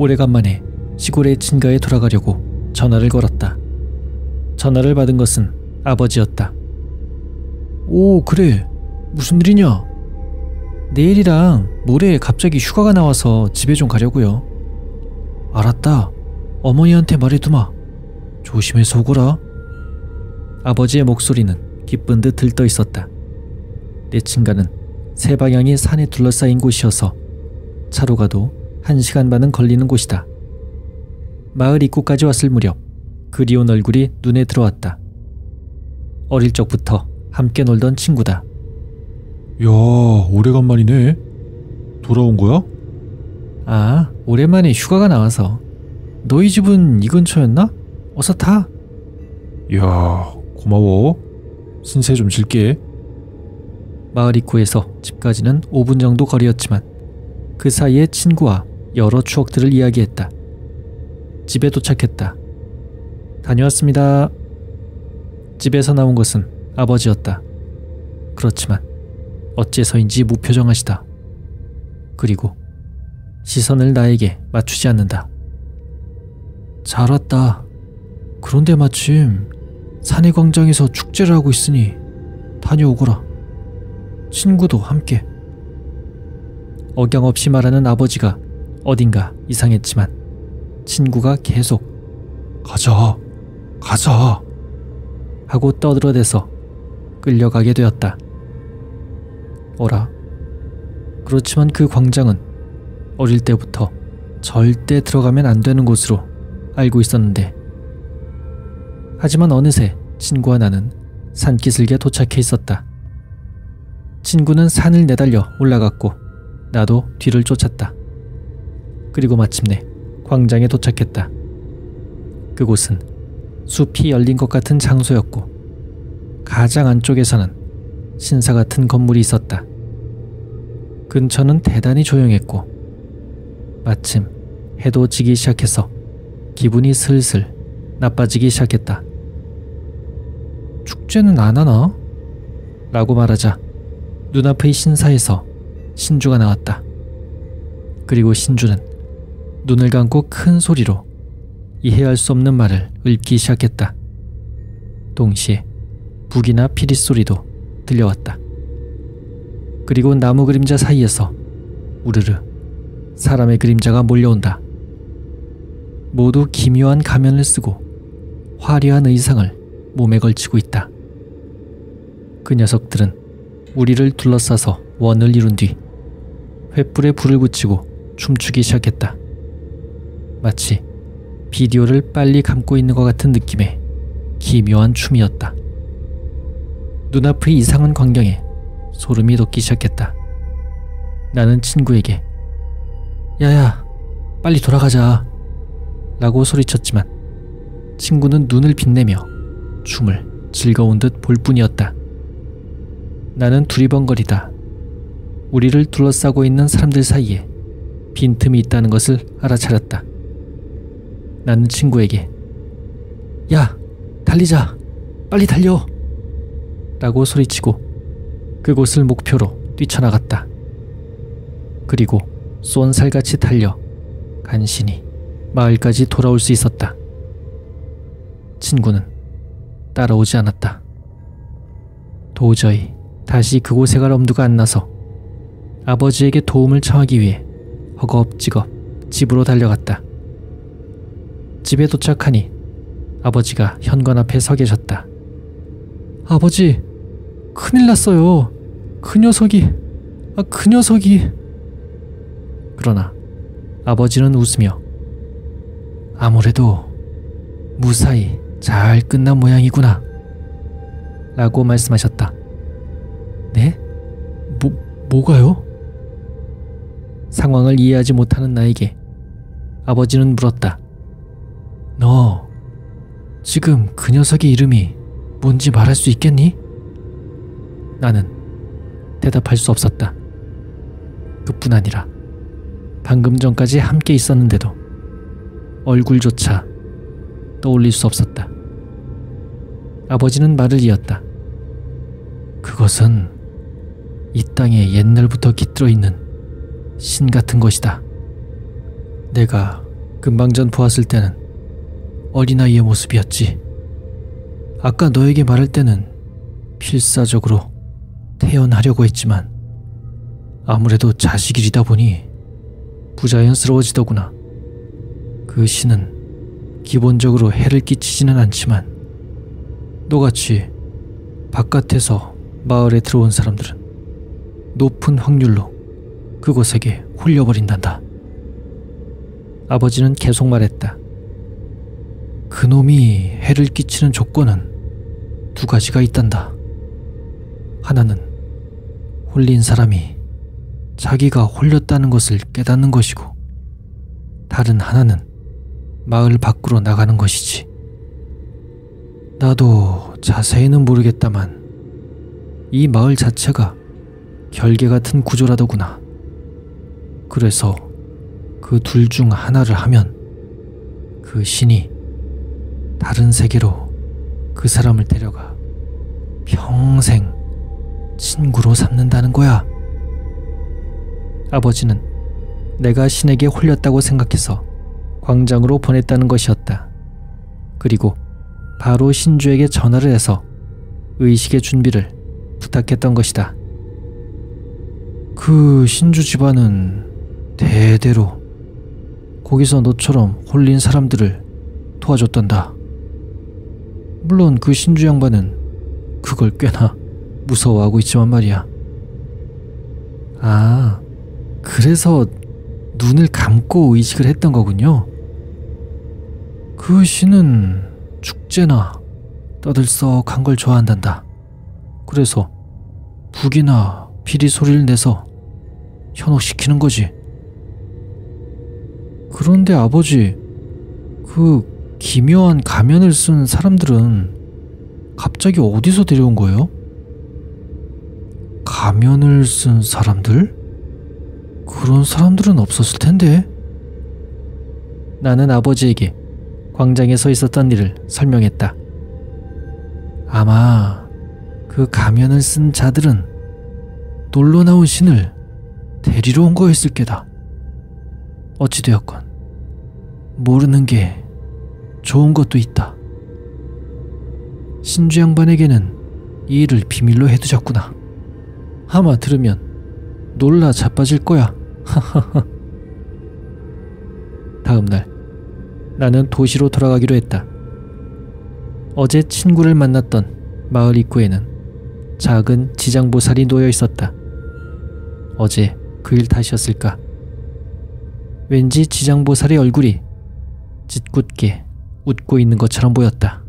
오래간만에 시골의 친가에 돌아가려고 전화를 걸었다. 전화를 받은 것은 아버지였다. 오, 그래. 무슨 일이냐? 내일이랑 모레 갑자기 휴가가 나와서 집에 좀 가려고요. 알았다. 어머니한테 말해두마. 조심해서 오거라. 아버지의 목소리는 기쁜 듯 들떠 있었다. 내 친가는 세 방향이 산에 둘러싸인 곳이어서 차로 가도 1시간 반은 걸리는 곳이다. 마을 입구까지 왔을 무렵 그리운 얼굴이 눈에 들어왔다. 어릴 적부터 함께 놀던 친구다. 야, 오래간만이네. 돌아온 거야? 아, 오랜만에 휴가가 나와서. 너희 집은 이 근처였나? 어서 타. 야, 고마워. 신세 좀 질게. 마을 입구에서 집까지는 5분 정도 거리였지만 그 사이에 친구와 여러 추억들을 이야기했다. 집에 도착했다. 다녀왔습니다. 집에서 나온 것은 아버지였다. 그렇지만 어째서인지 무표정하시다. 그리고 시선을 나에게 맞추지 않는다. 잘 왔다. 그런데 마침 사내 광장에서 축제를 하고 있으니 다녀오거라. 친구도 함께. 억양없이 말하는 아버지가 어딘가 이상했지만 친구가 계속 가자, 가자 하고 떠들어대서 끌려가게 되었다. 어라. 그렇지만 그 광장은 어릴 때부터 절대 들어가면 안 되는 곳으로 알고 있었는데, 하지만 어느새 친구와 나는 산기슭에 도착해 있었다. 친구는 산을 내달려 올라갔고 나도 뒤를 쫓았다. 그리고 마침내 광장에 도착했다. 그곳은 숲이 열린 것 같은 장소였고 가장 안쪽에서는 신사 같은 건물이 있었다. 근처는 대단히 조용했고 마침 해도 지기 시작해서 기분이 슬슬 나빠지기 시작했다. 축제는 안 하나? 라고 말하자 눈앞의 신사에서 신주가 나왔다. 그리고 신주는 눈을 감고 큰 소리로 이해할 수 없는 말을 읊기 시작했다. 동시에 북이나 피리 소리도 들려왔다. 그리고 나무 그림자 사이에서 우르르 사람의 그림자가 몰려온다. 모두 기묘한 가면을 쓰고 화려한 의상을 몸에 걸치고 있다. 그 녀석들은 우리를 둘러싸서 원을 이룬 뒤 횃불에 불을 붙이고 춤추기 시작했다. 마치 비디오를 빨리 감고 있는 것 같은 느낌의 기묘한 춤이었다. 눈앞의 이상한 광경에 소름이 돋기 시작했다. 나는 친구에게 야야, 빨리 돌아가자 라고 소리쳤지만 친구는 눈을 빛내며 춤을 즐거운 듯 볼 뿐이었다. 나는 두리번거리다 우리를 둘러싸고 있는 사람들 사이에 빈틈이 있다는 것을 알아차렸다. 나는 친구에게 야, 달리자, 빨리 달려 라고 소리치고 그곳을 목표로 뛰쳐나갔다. 그리고 쏜살같이 달려 간신히 마을까지 돌아올 수 있었다. 친구는 따라오지 않았다. 도저히 다시 그곳에 갈 엄두가 안 나서 아버지에게 도움을 청하기 위해 허겁지겁 집으로 달려갔다. 집에 도착하니 아버지가 현관 앞에 서 계셨다. 아버지, 큰일 났어요. 그 녀석이. 그러나 아버지는 웃으며 아무래도 무사히 잘 끝난 모양이구나 라고 말씀하셨다. 네? 뭐가요? 상황을 이해하지 못하는 나에게 아버지는 물었다. 너 지금 그 녀석의 이름이 뭔지 말할 수 있겠니? 나는 대답할 수 없었다. 그뿐 아니라 방금 전까지 함께 있었는데도 얼굴조차 떠올릴 수 없었다. 아버지는 말을 이었다. 그것은 이 땅에 옛날부터 깃들어 있는 신 같은 것이다. 내가 금방 전 보았을 때는 어린아이의 모습이었지. 아까 너에게 말할 때는 필사적으로 태어나려고 했지만 아무래도 자식이다 보니 부자연스러워지더구나. 그 신은 기본적으로 해를 끼치지는 않지만 너같이 바깥에서 마을에 들어온 사람들은 높은 확률로 그곳에게 홀려버린단다. 아버지는 계속 말했다. 그놈이 해를 끼치는 조건은 두 가지가 있단다. 하나는 홀린 사람이 자기가 홀렸다는 것을 깨닫는 것이고, 다른 하나는 마을 밖으로 나가는 것이지. 나도 자세히는 모르겠다만 이 마을 자체가 결계 같은 구조라더구나. 그래서 그 둘 중 하나를 하면 그 신이 다른 세계로 그 사람을 데려가 평생 친구로 삼는다는 거야. 아버지는 내가 신에게 홀렸다고 생각해서 광장으로 보냈다는 것이었다. 그리고 바로 신주에게 전화를 해서 의식의 준비를 부탁했던 것이다. 그 신주 집안은 대대로 거기서 너처럼 홀린 사람들을 도와줬단다. 물론 그 신주 양반은 그걸 꽤나 무서워하고 있지만 말이야. 아, 그래서 눈을 감고 의식을 했던 거군요. 그 신은 축제나 떠들썩한 걸 좋아한단다. 그래서 북이나 피리 소리를 내서 현혹시키는 거지. 그런데 아버지, 그 기묘한 가면을 쓴 사람들은 갑자기 어디서 데려온 거예요? 가면을 쓴 사람들? 그런 사람들은 없었을 텐데. 나는 아버지에게 광장에 서 있었던 일을 설명했다. 아마 그 가면을 쓴 자들은 놀러 나온 신을 데리러 온 거였을 게다. 어찌되었건 모르는 게 좋은 것도 있다. 신주 양반에게는 이 일을 비밀로 해두자꾸나. 아마 들으면 놀라 자빠질 거야. 다음 날 나는 도시로 돌아가기로 했다. 어제 친구를 만났던 마을 입구에는 작은 지장보살이 놓여 있었다. 어제 그 일 탓이었을까? 왠지 지장보살의 얼굴이 짓궂게 웃고 있는 것처럼 보였다.